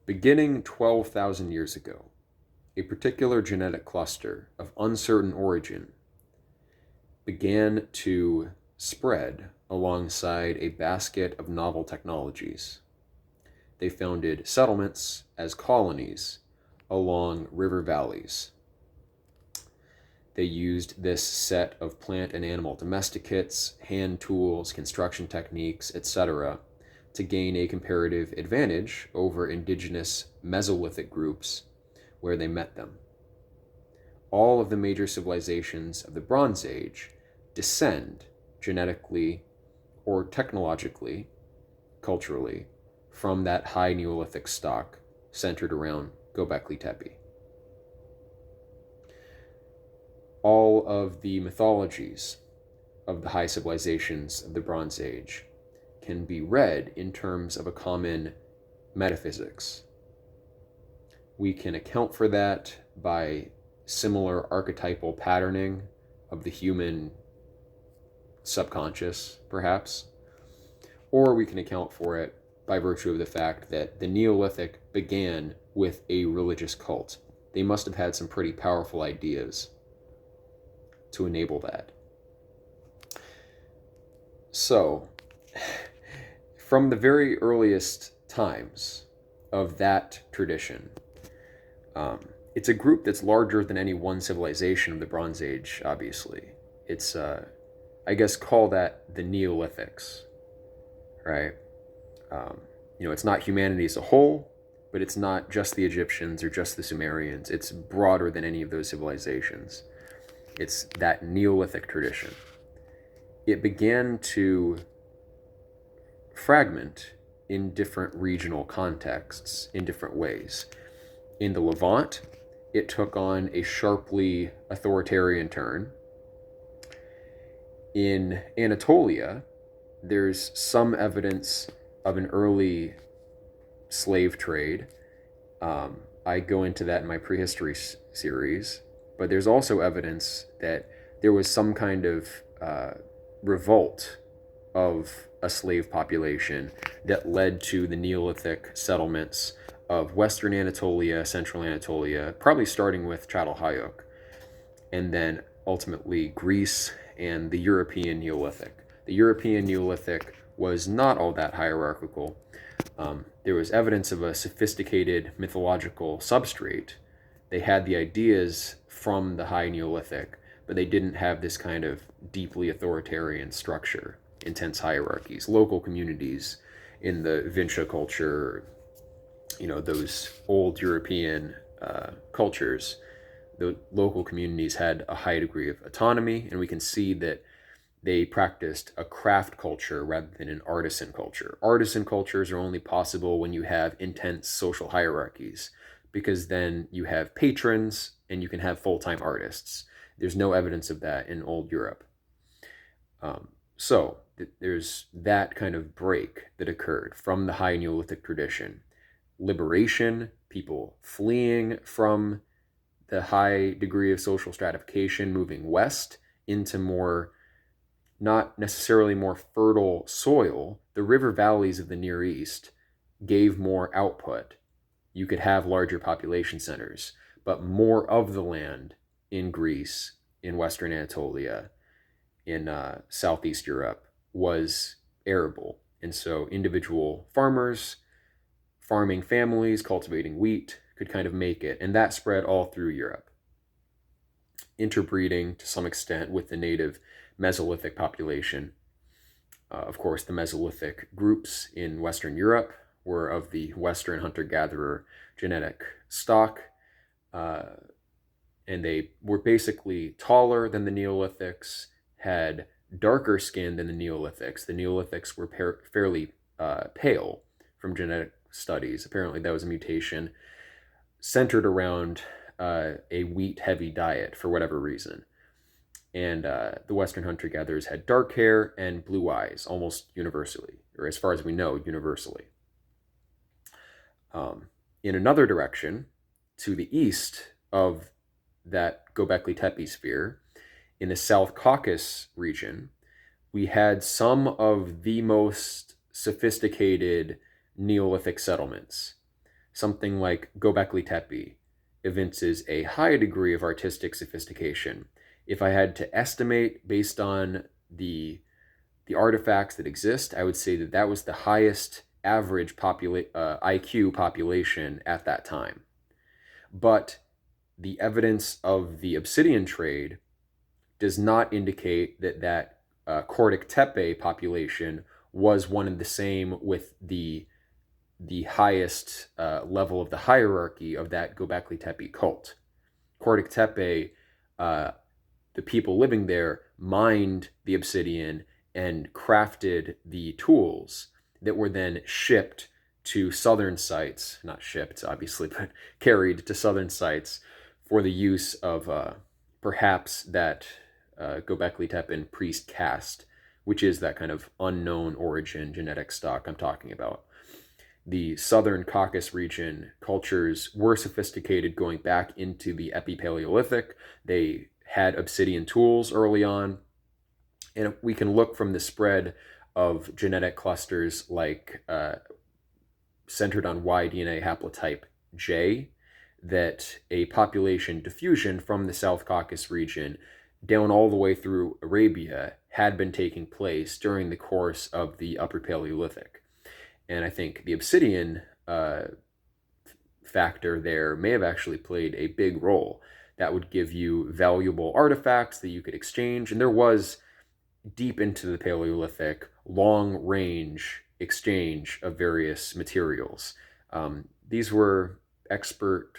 Beginning 12,000 years ago, a particular genetic cluster of uncertain origin began to spread alongside a basket of novel technologies. They founded settlements as colonies along river valleys. They used this set of plant and animal domesticates, hand tools, construction techniques, etc., to gain a comparative advantage over indigenous Mesolithic groups where they met them. All of the major civilizations of the Bronze Age descend genetically or technologically, culturally, from that high Neolithic stock centered around Göbekli Tepe. All of the mythologies of the high civilizations of the Bronze Age can be read in terms of a common metaphysics. We can account for that by similar archetypal patterning of the human subconscious, perhaps, or we can account for it by virtue of the fact that the Neolithic began with a religious cult. They must have had some pretty powerful ideas to enable that. So, from the very earliest times of that tradition, it's a group that's larger than any one civilization of the Bronze Age, obviously. It's, I guess, call that the Neolithics, right? It's not humanity as a whole, but it's not just the Egyptians or just the Sumerians. It's broader than any of those civilizations. It's that Neolithic tradition. It began to fragment in different regional contexts in different ways. In the Levant, it took on a sharply authoritarian turn. In Anatolia, there's some evidence of an early slave trade. I go into that in my prehistory series, but there's also evidence that there was some kind of revolt of a slave population that led to the Neolithic settlements of Western Anatolia, Central Anatolia, probably starting with Çatalhöyük, and then ultimately Greece and the European Neolithic. The European Neolithic was not all that hierarchical. There was evidence of a sophisticated mythological substrate. They had the ideas from the High Neolithic, but they didn't have this kind of deeply authoritarian structure, intense hierarchies. Local communities in the Vinça culture, those old European cultures, the local communities had a high degree of autonomy, and we can see that they practiced a craft culture rather than an artisan culture. Artisan cultures are only possible when you have intense social hierarchies, because then you have patrons and you can have full-time artists. There's no evidence of that in old Europe. So there's that kind of break that occurred from the High Neolithic tradition. Liberation, people fleeing from the high degree of social stratification, moving west into more, not necessarily more fertile soil. The river valleys of the Near East gave more output. You could have larger population centers, but more of the land in Greece, in Western Anatolia, in Southeast Europe was arable. And so individual farmers, farming families, cultivating wheat could kind of make it. And that spread all through Europe, interbreeding to some extent with the native Mesolithic population. Of course, the Mesolithic groups in Western Europe were of the Western hunter-gatherer genetic stock, and they were basically taller than the Neolithics, had darker skin than the Neolithics. The Neolithics were fairly pale from genetic studies. Apparently that was a mutation centered around a wheat-heavy diet for whatever reason. And the Western hunter-gatherers had dark hair and blue eyes, almost universally, or as far as we know, universally. In another direction, to the east of that Göbekli Tepe sphere, in the South Caucasus region, we had some of the most sophisticated Neolithic settlements. something like Göbekli Tepe evinces a high degree of artistic sophistication. If I had to estimate based on the artifacts that exist, I would say that that was the highest average IQ population at that time. But the evidence of the obsidian trade does not indicate that Kordic Tepe population was one and the same with the highest level of the hierarchy of that Göbekli Tepe cult. Kordic Tepe, the people living there mined the obsidian and crafted the tools that were then shipped to southern sites, not shipped obviously, but carried to southern sites for the use of perhaps that Göbekli Tepe priest caste, which is that kind of unknown origin genetic stock I'm talking about. The southern Caucasus region cultures were sophisticated going back into the Epipaleolithic. They had obsidian tools early on. And we can look from the spread of genetic clusters like centered on Y DNA haplotype J, that a population diffusion from the South Caucasus region down all the way through Arabia had been taking place during the course of the Upper Paleolithic. And I think the obsidian factor there may have actually played a big role. That would give you valuable artifacts that you could exchange. And there was, deep into the Paleolithic, long-range exchange of various materials. These were expert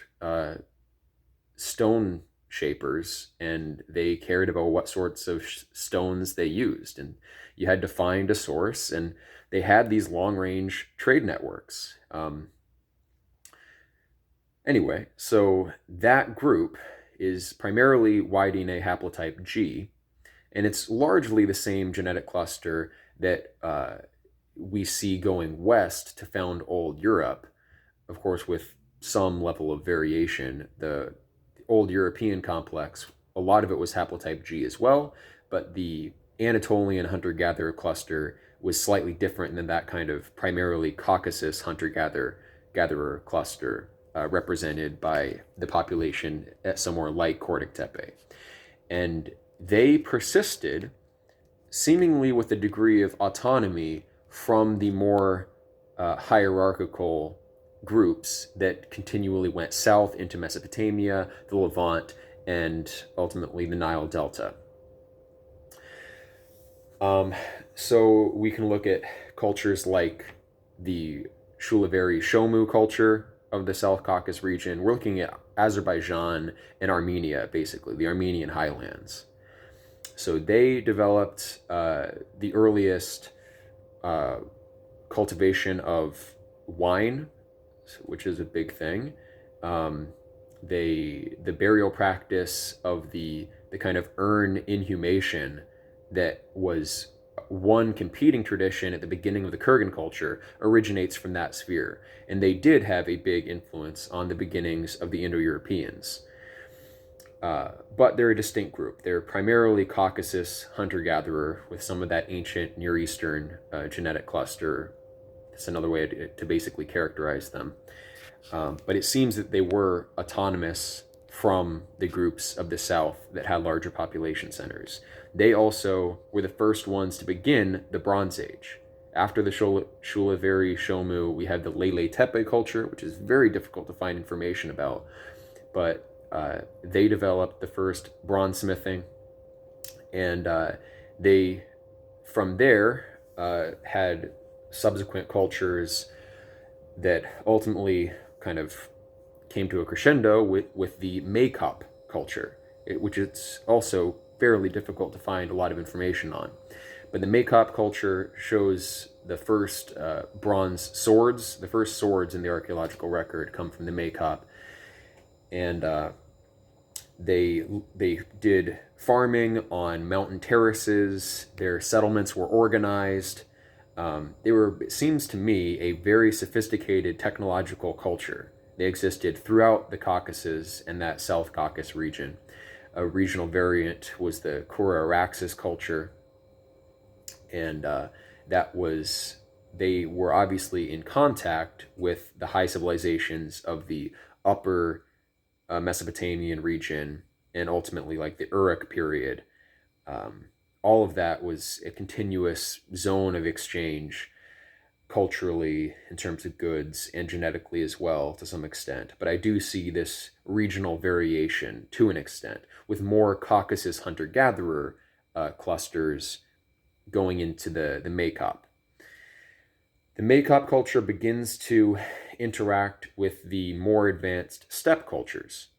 stone shapers, and they cared about what sorts of stones they used. And you had to find a source, and they had these long-range trade networks. Anyway, so that group is primarily Y-DNA haplotype G, and it's largely the same genetic cluster that we see going west to found Old Europe, of course with some level of variation. The Old European complex, a lot of it was haplotype G as well, but the Anatolian hunter-gatherer cluster was slightly different than that kind of primarily Caucasus hunter-gatherer cluster represented by the population at somewhere like Kordic Tepe. And they persisted seemingly with a degree of autonomy from the more hierarchical groups that continually went south into Mesopotamia, the Levant, and ultimately the Nile Delta. So we can look at cultures like the Shuleveri Shomu culture of the South Caucasus region. We're looking at Azerbaijan and Armenia, basically, the Armenian highlands. So they developed the earliest cultivation of wine, which is a big thing. The burial practice of the kind of urn inhumation that was one competing tradition at the beginning of the Kurgan culture originates from that sphere. And they did have a big influence on the beginnings of the Indo-Europeans. But they're a distinct group. They're primarily Caucasus hunter-gatherer with some of that ancient Near Eastern genetic cluster. That's another way to basically characterize them. But it seems that they were autonomous from the groups of the south that had larger population centers. They also were the first ones to begin the Bronze Age. After the Shuleveri Shomu, we had the Lele Tepe culture, which is very difficult to find information about. But they developed the first bronze smithing, and they, from there, had subsequent cultures that ultimately kind of came to a crescendo with the Makop culture, which is also fairly difficult to find a lot of information on. But the Makop culture shows the first bronze swords. The first swords in the archaeological record come from the Makop. And they did farming on mountain terraces. Their settlements were organized. They were, it seems to me, a very sophisticated technological culture. They existed throughout the Caucasus and that South Caucasus region. A regional variant was the Kura-Araxes culture, and that was they were obviously in contact with the high civilizations of the upper Mesopotamian region and ultimately like the Uruk period. Um, all of that was a continuous zone of exchange culturally in terms of goods and genetically as well to some extent. But I do see this regional variation to an extent with more Caucasus hunter-gatherer clusters going into the Makop. The Makop culture begins to interact with the more advanced steppe cultures.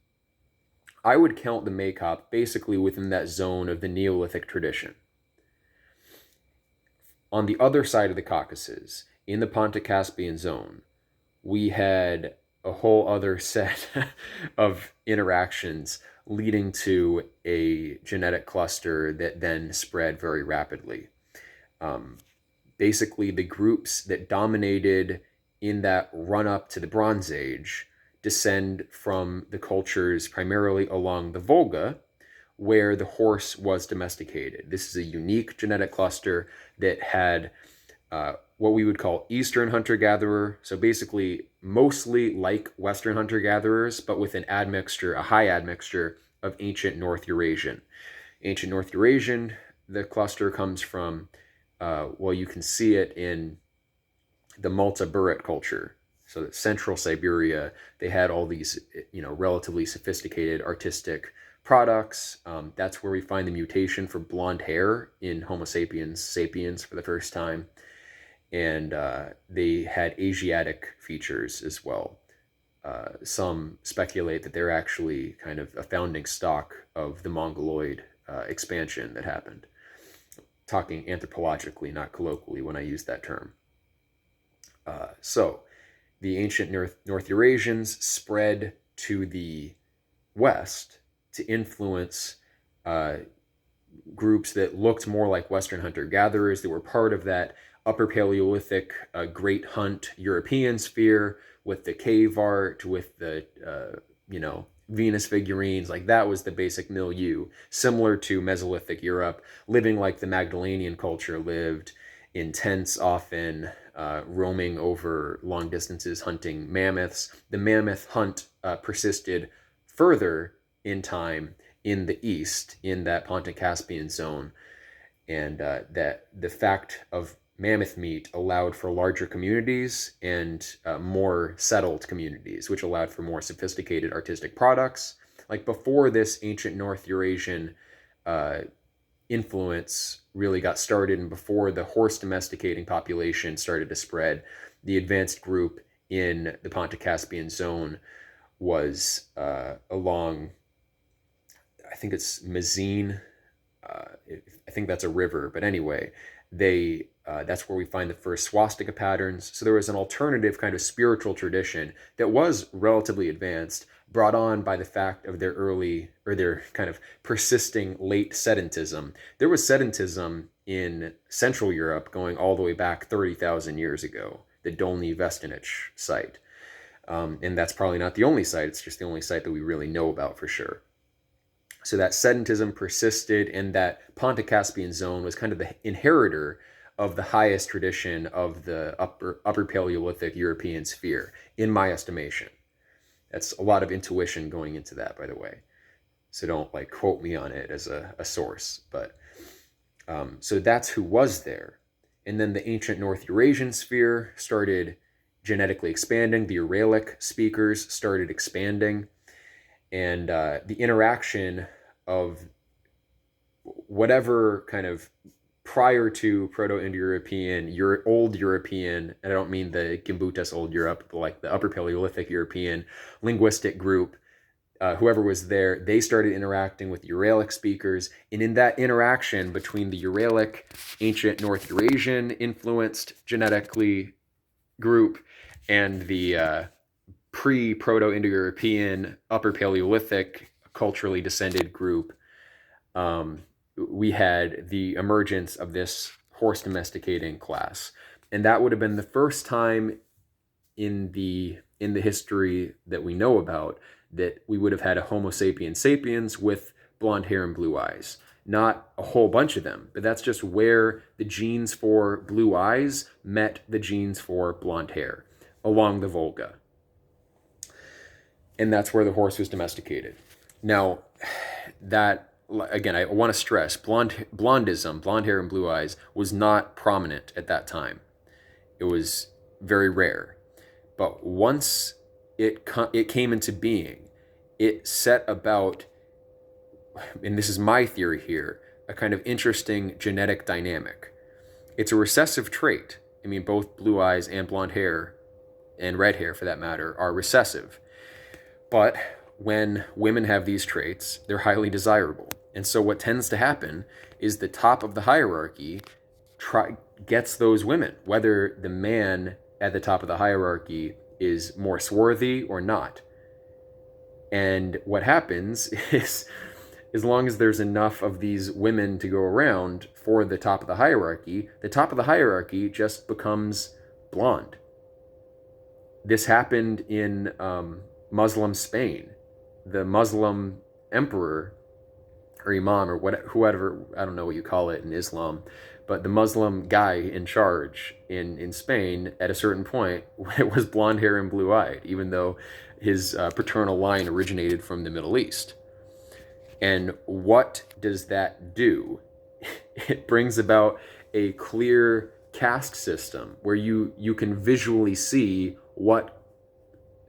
I would count the Makop basically within that zone of the Neolithic tradition. On the other side of the Caucasus, in the Pontic-Caspian zone, we had a whole other set of interactions leading to a genetic cluster that then spread very rapidly. Basically, the groups that dominated in that run-up to the Bronze Age descend from the cultures primarily along the Volga, where the horse was domesticated. This is a unique genetic cluster that had what we would call Eastern hunter-gatherer, so basically mostly like Western hunter-gatherers, but with an admixture, a high admixture of ancient North Eurasian. Ancient North Eurasian, the cluster comes from, well, you can see it in the Malta-Buret culture. So that central Siberia, they had all these, relatively sophisticated artistic products. That's where we find the mutation for blonde hair in Homo sapiens for the first time. And they had Asiatic features as well. Some speculate that they're actually kind of a founding stock of the Mongoloid expansion that happened. Talking anthropologically, not colloquially when I use that term. So the ancient North Eurasians spread to the west to influence groups that looked more like Western hunter-gatherers that were part of that Upper Paleolithic Great Hunt European sphere with the cave art, with the, Venus figurines. Like that was the basic milieu, similar to Mesolithic Europe, living like the Magdalenian culture lived, in tents often, roaming over long distances, hunting mammoths. The mammoth hunt persisted further in time in the east, in that Pontic-Caspian zone, and that the fact of mammoth meat allowed for larger communities and more settled communities, which allowed for more sophisticated artistic products. Like before this ancient North Eurasian influence really got started and before the horse domesticating population started to spread, the advanced group in the Pontic-Caspian zone was along, I think it's Mazin, I think that's a river, but anyway, that's where we find the first swastika patterns. So there was an alternative kind of spiritual tradition that was relatively advanced, brought on by the fact of their their kind of persisting late sedentism. There was sedentism in Central Europe going all the way back 30,000 years ago, the Dolny Vestanich site. And that's probably not the only site, it's just the only site that we really know about for sure. So that sedentism persisted, and that Pontic-Caspian zone was kind of the inheritor of the highest tradition of the upper Paleolithic European sphere, in my estimation. That's a lot of intuition going into that, by the way. So don't like quote me on it as a source. But so that's who was there. And then the ancient North Eurasian sphere started genetically expanding. The Uralic speakers started expanding. And the interaction of whatever kind of prior to Proto-Indo-European, Old European, and I don't mean the Gimbutas Old Europe, but like the Upper Paleolithic European linguistic group, whoever was there, they started interacting with Uralic speakers. And in that interaction between the Uralic, ancient North Eurasian influenced genetically group and the pre-Proto-Indo-European, Upper Paleolithic, culturally descended group, we had the emergence of this horse domesticating class. And that would have been the first time in the history that we know about that we would have had a Homo sapiens sapiens with blonde hair and blue eyes. not a whole bunch of them, but that's just where the genes for blue eyes met the genes for blonde hair along the Volga. And that's where the horse was domesticated. Now, that, again, I want to stress, blondism, blonde hair and blue eyes, was not prominent at that time. It was very rare. But once it came into being, it set about, and this is my theory here, a kind of interesting genetic dynamic. It's a recessive trait. I mean, both blue eyes and blonde hair, and red hair for that matter, are recessive. But when women have these traits, they're highly desirable. And so what tends to happen is the top of the hierarchy gets those women, whether the man at the top of the hierarchy is more swarthy or not. And what happens is, as long as there's enough of these women to go around for the top of the hierarchy just becomes blonde. This happened in Muslim Spain. The Muslim emperor or imam or whoever, I don't know what you call it in Islam, but the Muslim guy in charge in Spain at a certain point it was blonde hair and blue eyed, even though his paternal line originated from the Middle East. And what does that do? It brings about a clear caste system where you can visually see what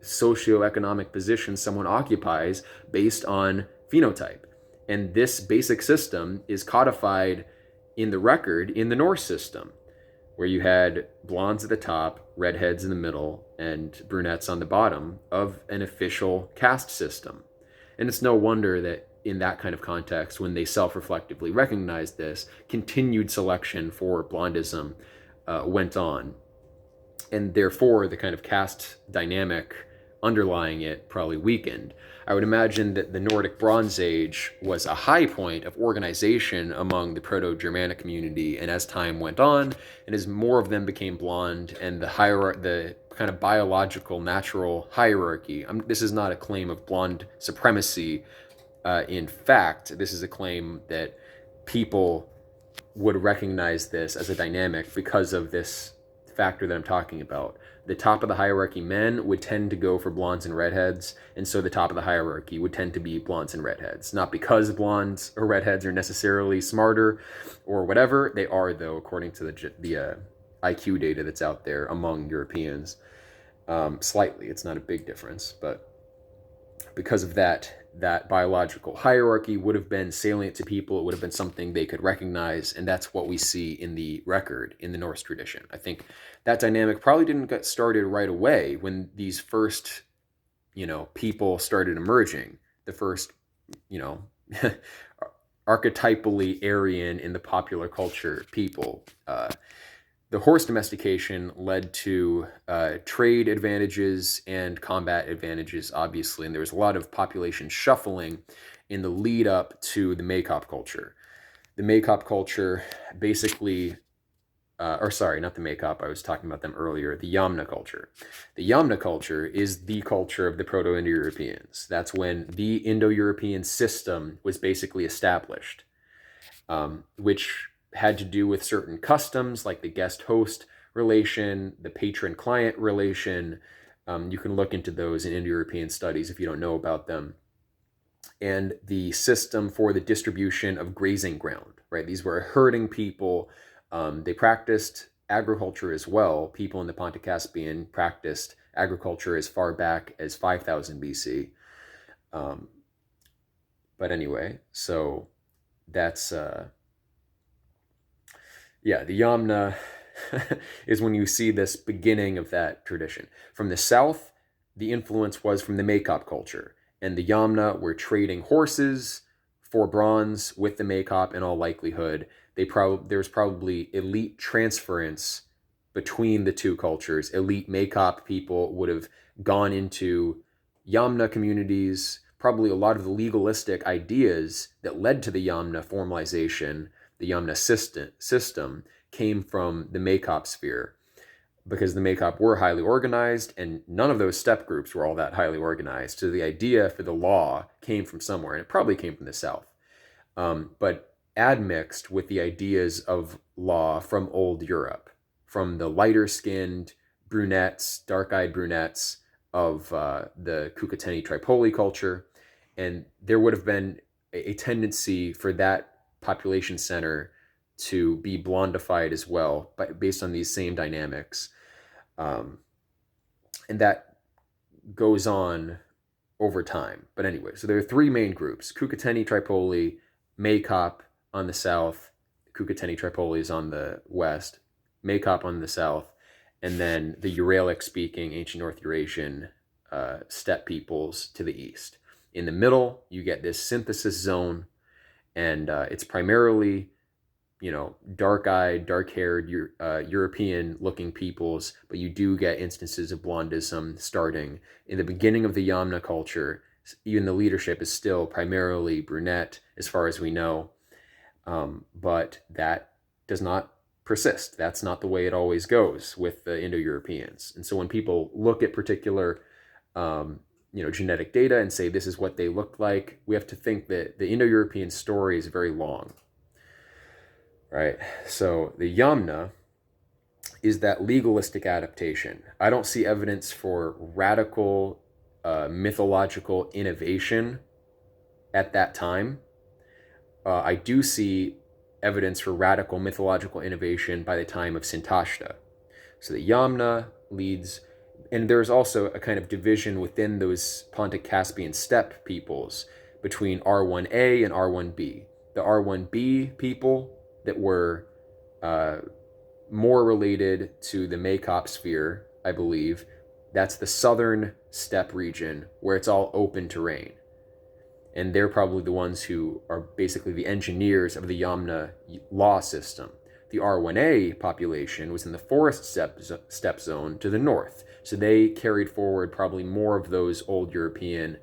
socioeconomic position someone occupies based on phenotype. And this basic system is codified in the record in the Norse system, where you had blondes at the top, redheads in the middle, and brunettes on the bottom of an official caste system. And it's no wonder that in that kind of context, when they self-reflectively recognized this, continued selection for blondism went on. And therefore, the kind of caste dynamic underlying it probably weakened. I would imagine that the Nordic Bronze Age was a high point of organization among the Proto-Germanic community, and as time went on, and as more of them became blonde, and the kind of biological, natural hierarchy, this is not a claim of blonde supremacy. In fact, this is a claim that people would recognize this as a dynamic because of this factor that I'm talking about. The top of the hierarchy men would tend to go for blondes and redheads, and so the top of the hierarchy would tend to be blondes and redheads. Not because blondes or redheads are necessarily smarter or whatever. They are, though, according to the IQ data that's out there among Europeans. Slightly, it's not a big difference, but because of that biological hierarchy would have been salient to people. It would have been something they could recognize, and that's what we see in the record in the Norse tradition. I think that dynamic probably didn't get started right away when these first, people started emerging. The first, archetypally Aryan in the popular culture people. The horse domestication led to trade advantages and combat advantages, obviously, and there was a lot of population shuffling in the lead up to the Makop culture. The Makop culture basically, not the Makop, I was talking about them earlier, the Yamna culture. The Yamna culture is the culture of the Proto-Indo-Europeans. That's when the Indo-European system was basically established, which had to do with certain customs like the guest-host relation, the patron-client relation. You can look into those in Indo-European studies if you don't know about them. And the system for the distribution of grazing ground, right? These were herding people. They practiced agriculture as well. People in the Pontic-Caspian practiced agriculture as far back as 5000 BC. But anyway, so that's... the Yamna is when you see this beginning of that tradition. From the south, the influence was from the Makop culture, and the Yamna were trading horses for bronze with the Makop in all likelihood. There's probably elite transference between the two cultures. Elite Makop people would have gone into Yamna communities. Probably a lot of the legalistic ideas that led to the Yamna formalization, the Yamna system, came from the Makop sphere, because the Makop were highly organized, and none of those steppe groups were all that highly organized. So the idea for the law came from somewhere, and it probably came from the south. But admixed with the ideas of law from old Europe, from the lighter skinned brunettes, dark-eyed brunettes of the Cucuteni Tripoli culture. And there would have been a tendency for that population center to be blondified as well, based on these same dynamics. And that goes on over time. But anyway, so there are three main groups: Cucuteni Tripoli, Maykop on the south, Cucuteni Tripoli is on the west, Maykop on the south, and then the Uralic-speaking ancient North Eurasian steppe peoples to the east. In the middle, you get this synthesis zone, and it's primarily, dark-eyed, dark-haired European-looking peoples, but you do get instances of Blondism starting. In the beginning of the Yamna culture, even the leadership is still primarily brunette, as far as we know, but that does not persist. That's not the way it always goes with the Indo-Europeans. And so when people look at particular genetic data and say this is what they looked like, we have to think that the Indo-European story is very long. Right? So the Yamna is that legalistic adaptation. I don't see evidence for radical mythological innovation at that time. I do see evidence for radical mythological innovation by the time of Sintashta. So the Yamna leads, and there's also a kind of division within those Pontic-Caspian steppe peoples between R1A and R1B. The R1B people that were more related to the Maykop sphere, I believe, that's the southern steppe region where it's all open terrain. And they're probably the ones who are basically the engineers of the Yamna law system. The R1A population was in the forest steppe zone to the north. So they carried forward probably more of those old European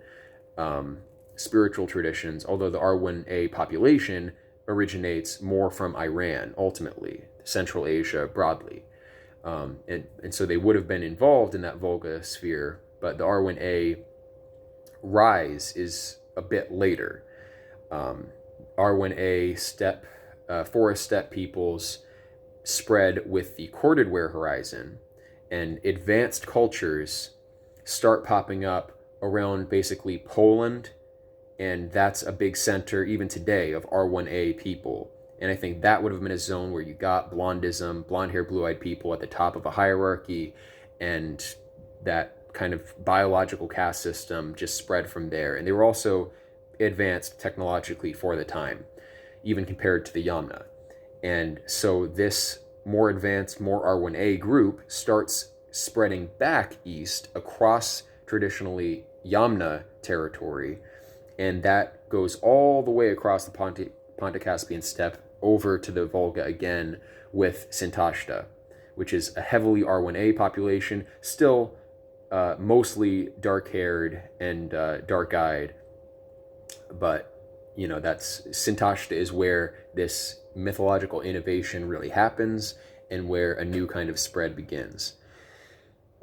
spiritual traditions, although the R1A population originates more from Iran, ultimately, Central Asia broadly. And so they would have been involved in that Volga sphere, but the R1A rise is a bit later. R1A steppe, forest steppe peoples spread with the Corded-Ware horizon, and advanced cultures start popping up around basically Poland, and that's a big center even today of R1A people. And I think that would have been a zone where you got Blondism, blonde-haired, blue-eyed people at the top of a hierarchy, and that kind of biological caste system just spread from there. And they were also advanced technologically for the time, even compared to the Yamna. And so this more advanced, more R1A group starts spreading back east across traditionally Yamna territory, and that goes all the way across the Pontic-Caspian steppe over to the Volga again with Sintashta, which is a heavily R1A population, still mostly dark-haired and dark-eyed. But, that's Sintashta is where this mythological innovation really happens and where a new kind of spread begins.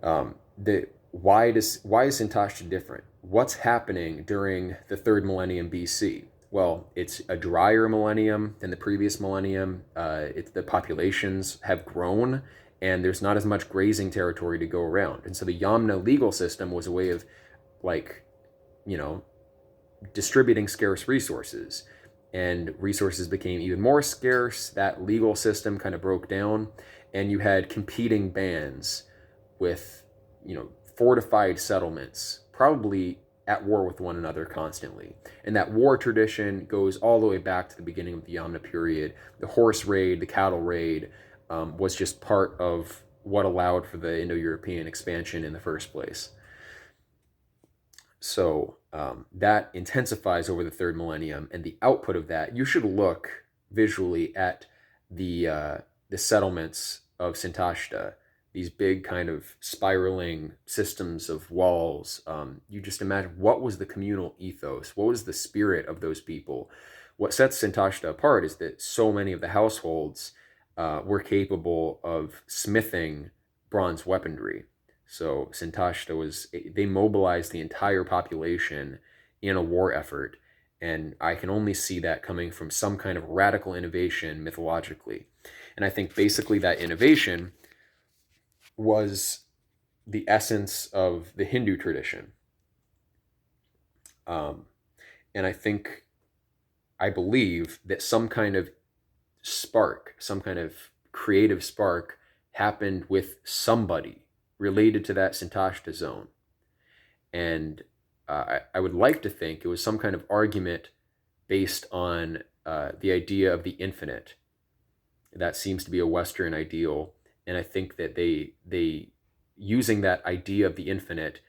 Why is Sintashta different? What's happening during the 3rd millennium BC? Well, it's a drier millennium than the previous millennium. The populations have grown, and there's not as much grazing territory to go around. And so the Yamna legal system was a way of, distributing scarce resources. And resources became even more scarce. That legal system kind of broke down, and you had competing bands with, fortified settlements, probably at war with one another constantly. And that war tradition goes all the way back to the beginning of the Yamna period. The horse raid, the cattle raid, was just part of what allowed for the Indo-European expansion in the first place. So that intensifies over the 3rd millennium, and the output of that, you should look visually at the settlements of Sintashta, these big kind of spiraling systems of walls. You just imagine, what was the communal ethos? What was the spirit of those people? What sets Sintashta apart is that so many of the households were capable of smithing bronze weaponry. So Sintashta they mobilized the entire population in a war effort, And I can only see that coming from some kind of radical innovation mythologically. And I think basically that innovation was the essence of the Hindu tradition. Um, and I believe that some kind of spark, some kind of creative spark happened with somebody related to that Santashta zone. And I would like to think it was some kind of argument based on the idea of the infinite. That seems to be a Western ideal, and I think that they using that idea of the infinite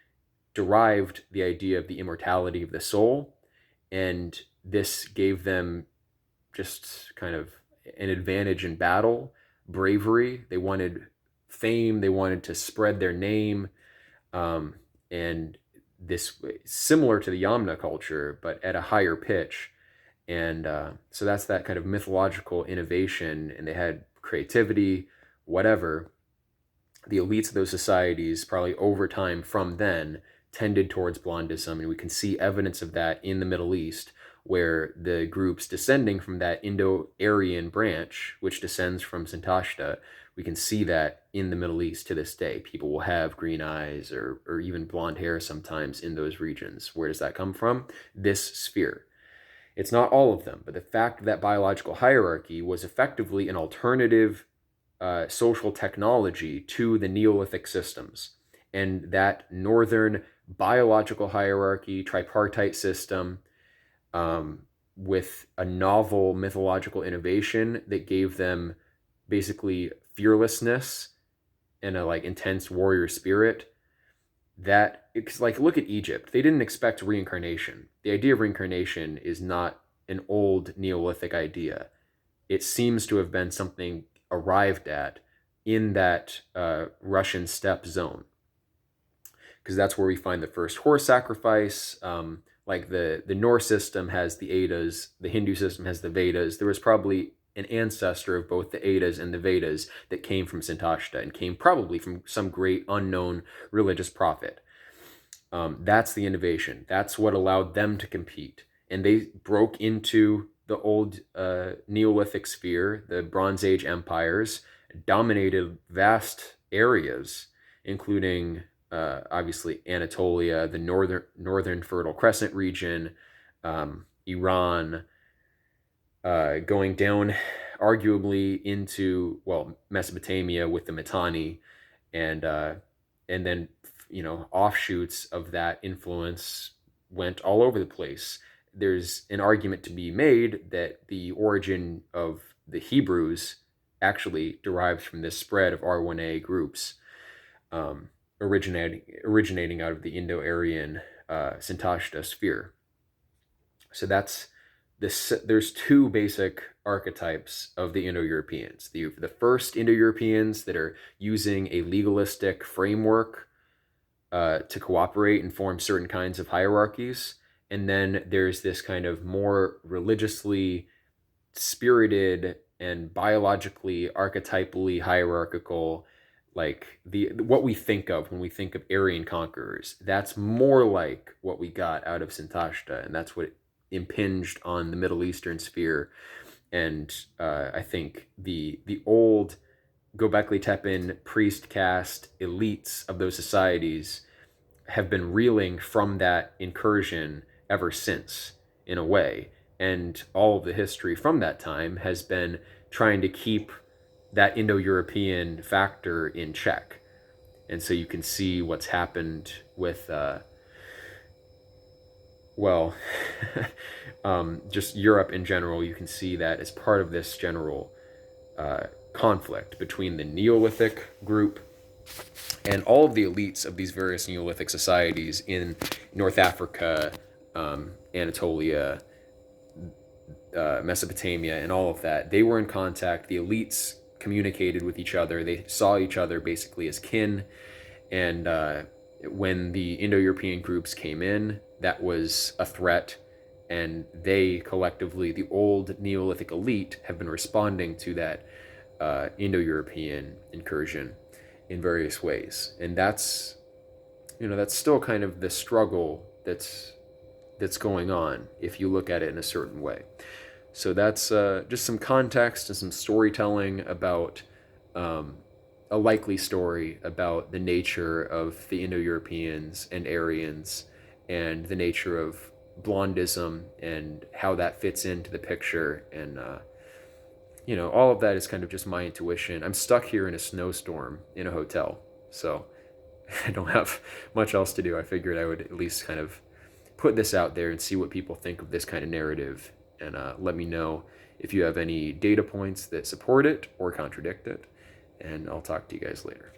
derived the idea of the immortality of the soul, and this gave them just kind of an advantage in battle, bravery. They wanted fame. They wanted to spread their name, and this similar to the Yamna culture, but at a higher pitch. And so that's that kind of mythological innovation, and they had creativity, whatever. The elites of those societies, probably over time from then, tended towards Blondism, and we can see evidence of that in the Middle East, where the groups descending from that Indo-Aryan branch, which descends from Santashta, we can see that in the Middle East to this day. People will have green eyes or even blonde hair sometimes in those regions. Where does that come from? This sphere. It's not all of them, but the fact that biological hierarchy was effectively an alternative social technology to the Neolithic systems. And that northern biological hierarchy, tripartite system, with a novel mythological innovation that gave them basically fearlessness and a like intense warrior spirit. That it's like, look at Egypt. They didn't expect reincarnation. The idea of reincarnation is not an old Neolithic idea. It seems to have been something arrived at in that Russian steppe zone, because that's where we find the first horse sacrifice. Like the Norse system has the Eddas, the Hindu system has the Vedas. There was probably an ancestor of both the Eddas and the Vedas that came from Santashta and came probably from some great unknown religious prophet. That's the innovation. That's what allowed them to compete. And they broke into the old Neolithic sphere, the Bronze Age empires, dominated vast areas, including obviously Anatolia, the northern Fertile Crescent region, Iran, going down arguably into, well, Mesopotamia with the Mitanni, and then offshoots of that influence went all over the place. There's an argument to be made that the origin of the Hebrews actually derives from this spread of R1A groups, originating out of the Indo-Aryan Santashta sphere. So that's this. There's two basic archetypes of the Indo-Europeans. The first Indo-Europeans that are using a legalistic framework to cooperate and form certain kinds of hierarchies. And then there's this kind of more religiously spirited and biologically, archetypally hierarchical, like what we think of when we think of Aryan conquerors. That's more like what we got out of Santashta, and that's what impinged on the Middle Eastern sphere. And I think the old Göbekli Tepe priest caste elites of those societies have been reeling from that incursion ever since, in a way. And all of the history from that time has been trying to keep that Indo-European factor in check. And so you can see what's happened with, well, just Europe in general. You can see that as part of this general conflict between the Neolithic group and all of the elites of these various Neolithic societies in North Africa, Anatolia, Mesopotamia, and all of that. They were in contact. The elites communicated with each other. They saw each other basically as kin. And when the Indo-European groups came in, that was a threat. And they collectively, the old Neolithic elite, have been responding to that Indo-European incursion in various ways. And that's still kind of the struggle that's that's going on if you look at it in a certain way. So that's just some context and some storytelling about a likely story about the nature of the Indo-Europeans and Aryans and the nature of Blondism and how that fits into the picture. And, all of that is kind of just my intuition. I'm stuck here in a snowstorm in a hotel, so I don't have much else to do. I figured I would at least kind of put this out there and see what people think of this kind of narrative, and let me know if you have any data points that support it or contradict it, and I'll talk to you guys later.